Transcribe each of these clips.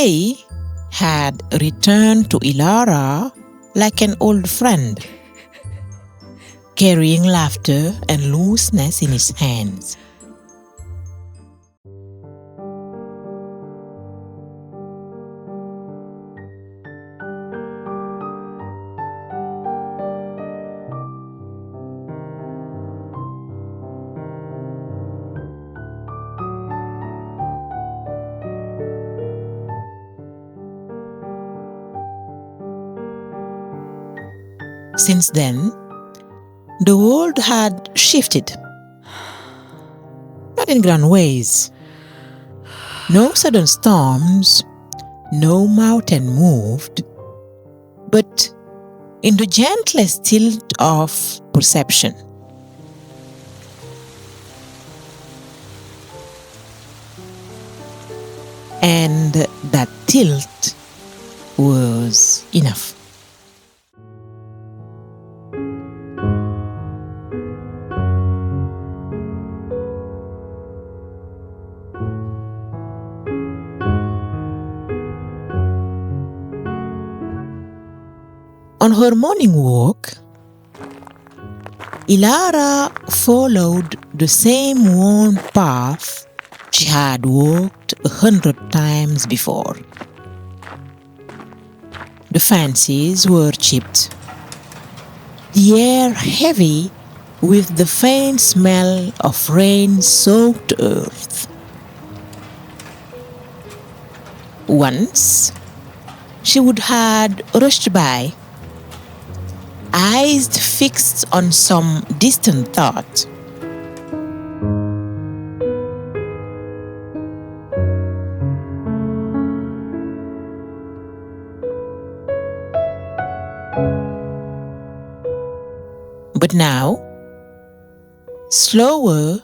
day had returned to Elara like an old friend, carrying laughter and looseness in his hands. Since then, the world had shifted. Not in grand ways. No sudden storms, no mountain moved, but in the gentlest tilt of perception. And that tilt was enough. On her morning walk, Elara followed the same worn path she had walked 100 times before. The fences were chipped, the air heavy with the faint smell of rain-soaked earth. Once, she would have rushed by, eyes fixed on some distant thought. But now, slower,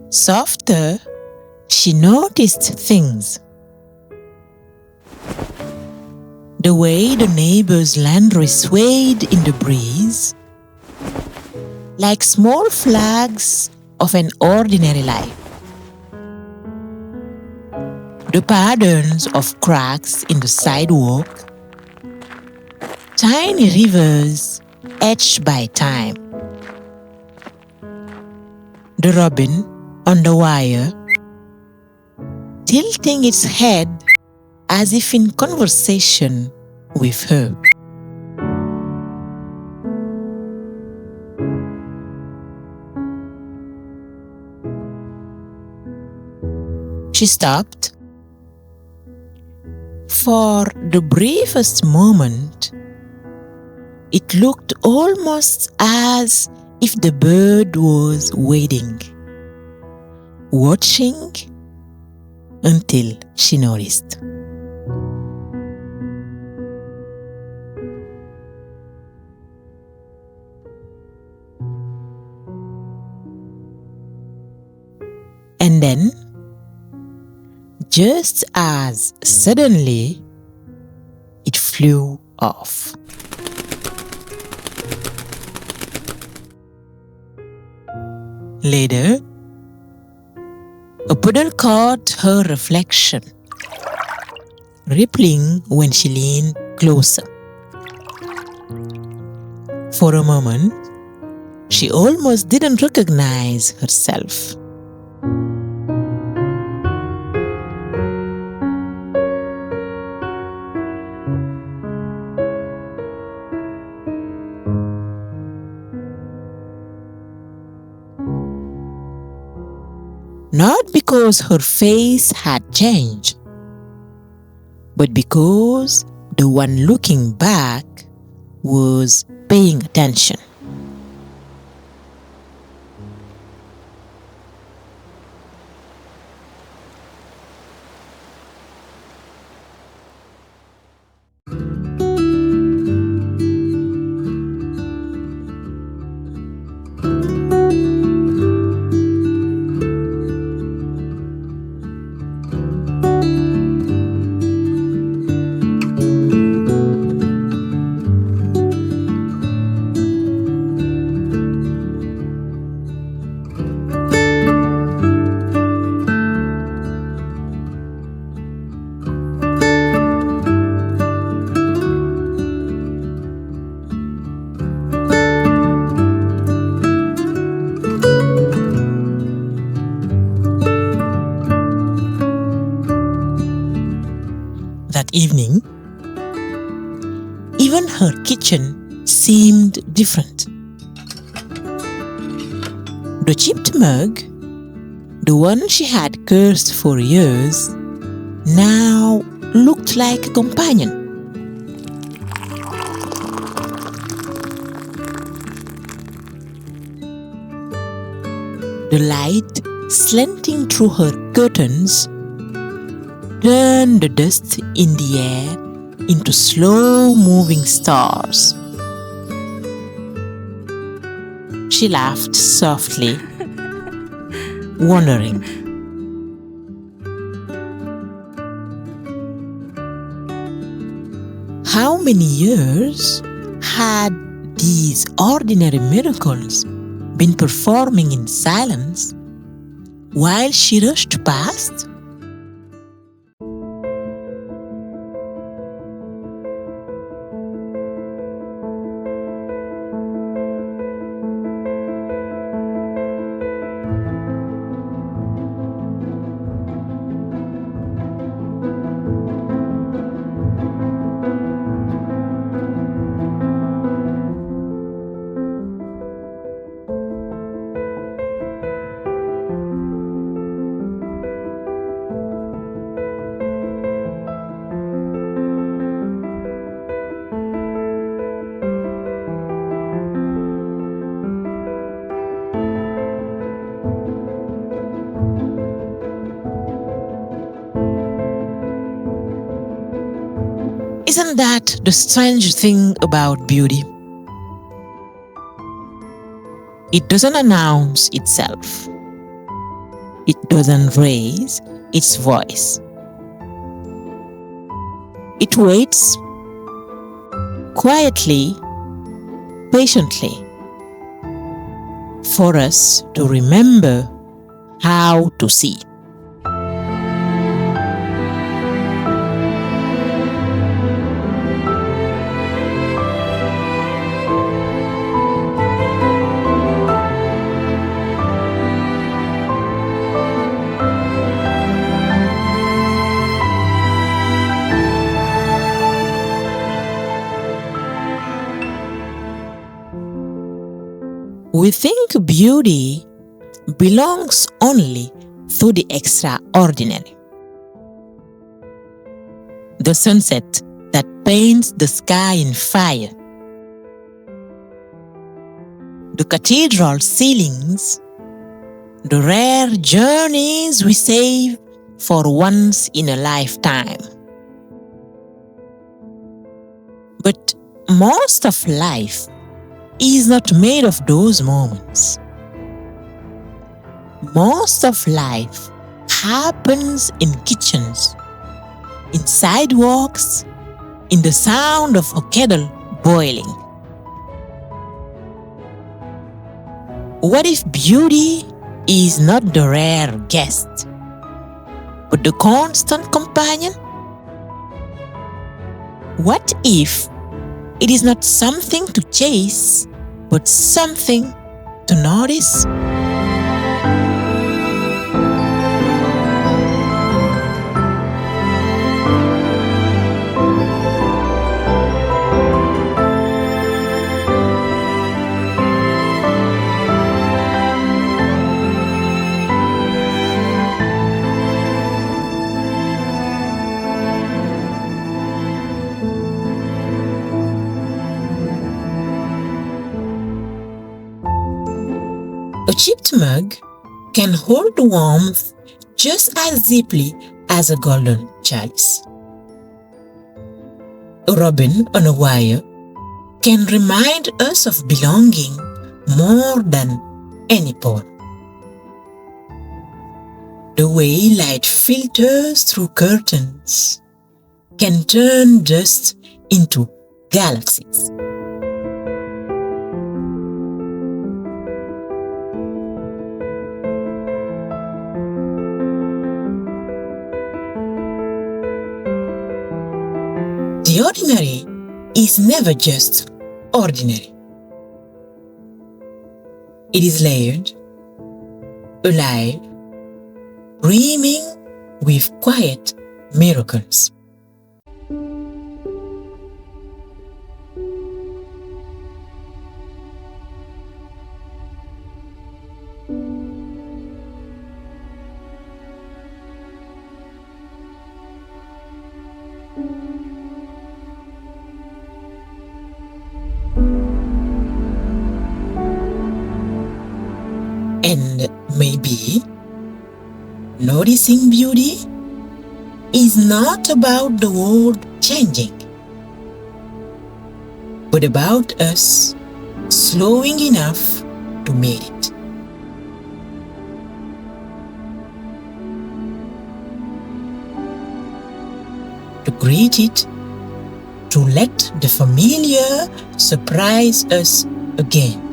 softer, she noticed things. The way the neighbor's laundry swayed in the breeze, like small flags of an ordinary life. The patterns of cracks in the sidewalk, tiny rivers etched by time. The robin on the wire, tilting its head as if in conversation with her. She stopped. For the briefest moment, it looked almost as if the bird was waiting, watching until she noticed. And then, just as suddenly, it flew off. Later, a puddle caught her reflection, rippling when she leaned closer. For a moment, she almost didn't recognize herself. Not because her face had changed, but because the one looking back was paying attention. evening, even her kitchen seemed different. The chipped mug, the one she had cursed for years, now looked like a companion. The light slanting through her curtains turned the dust in the air into slow-moving stars. She laughed softly, wondering. How many years had these ordinary miracles been performing in silence while she rushed past? Isn't that the strange thing about beauty? It doesn't announce itself. It doesn't raise its voice. It waits quietly, patiently, for us to remember how to see. We think beauty belongs only to the extraordinary. The sunset that paints the sky in fire. The cathedral ceilings. The rare journeys we save for once in a lifetime. But most of life is not made of those moments. Most of life happens in kitchens, in sidewalks, in the sound of a kettle boiling. What if beauty is not the rare guest, but the constant companion? What if it is not something to chase, but something to notice? A chipped mug can hold warmth just as deeply as a golden chalice. A robin on a wire can remind us of belonging more than any poem. The way light filters through curtains can turn dust into galaxies. The ordinary is never just ordinary. It is layered, alive, brimming with quiet miracles. And maybe noticing beauty is not about the world changing, but about us slowing enough to meet it. To greet it, to let the familiar surprise us again.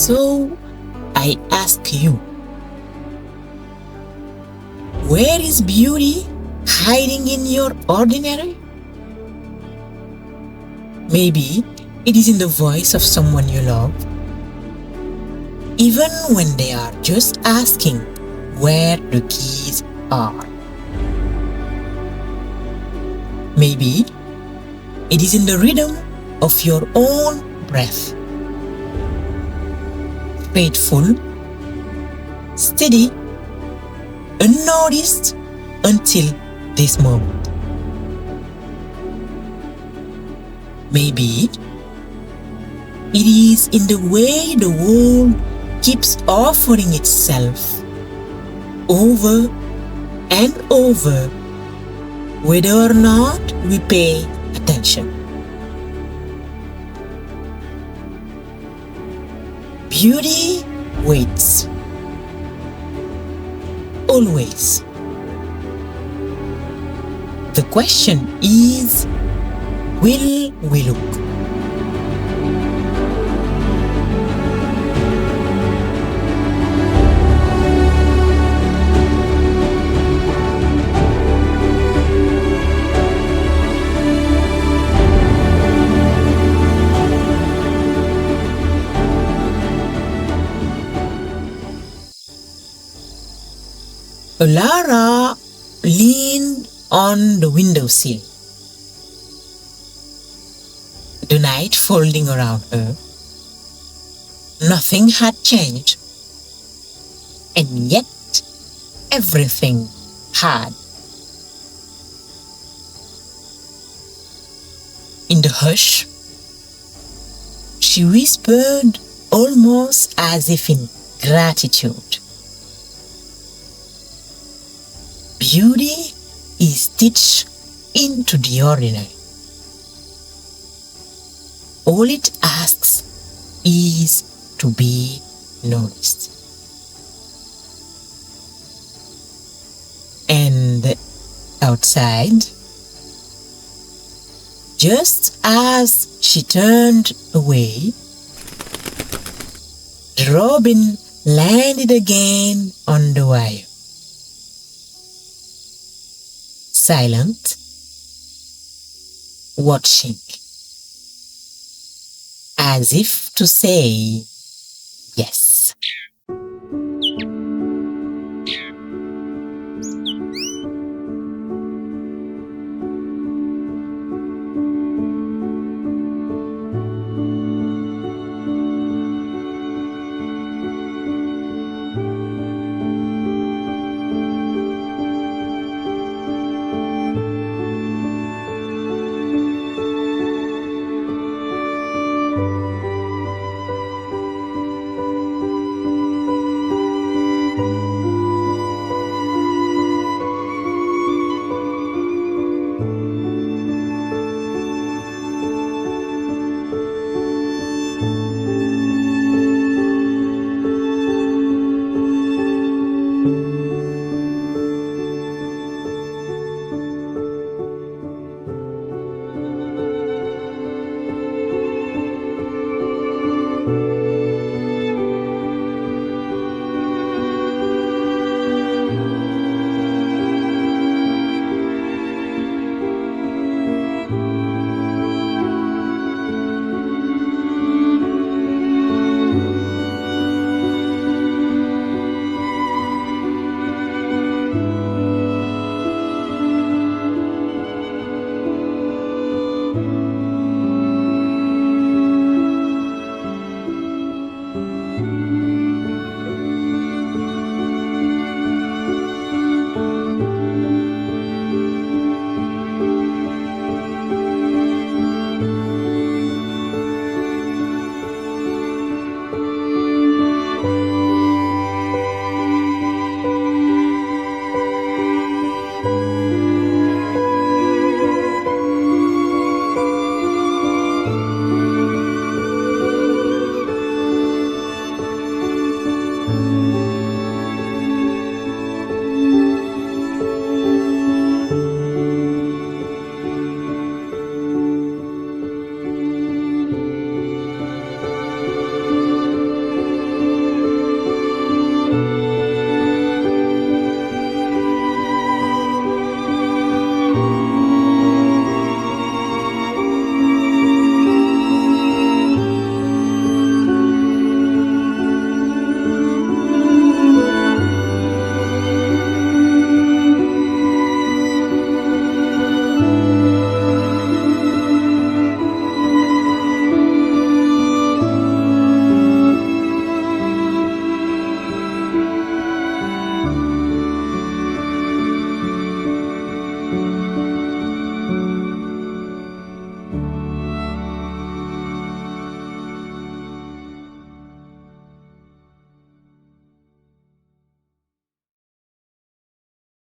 So I ask you, where is beauty hiding in your ordinary? Maybe it is in the voice of someone you love, even when they are just asking where the keys are. Maybe it is in the rhythm of your own breath. Faithful, steady, unnoticed until this moment. Maybe it is in the way the world keeps offering itself over and over, whether or not we pay attention. Beauty waits. Always. The question is, will we look? Elara leaned on the windowsill, the night folding around her. Nothing had changed, and yet everything had. In the hush, she whispered almost as if in gratitude. Beauty is stitched into the ordinary. All it asks is to be noticed. And outside, just as she turned away, the robin landed again on the wire. Silent, watching, as if to say yes.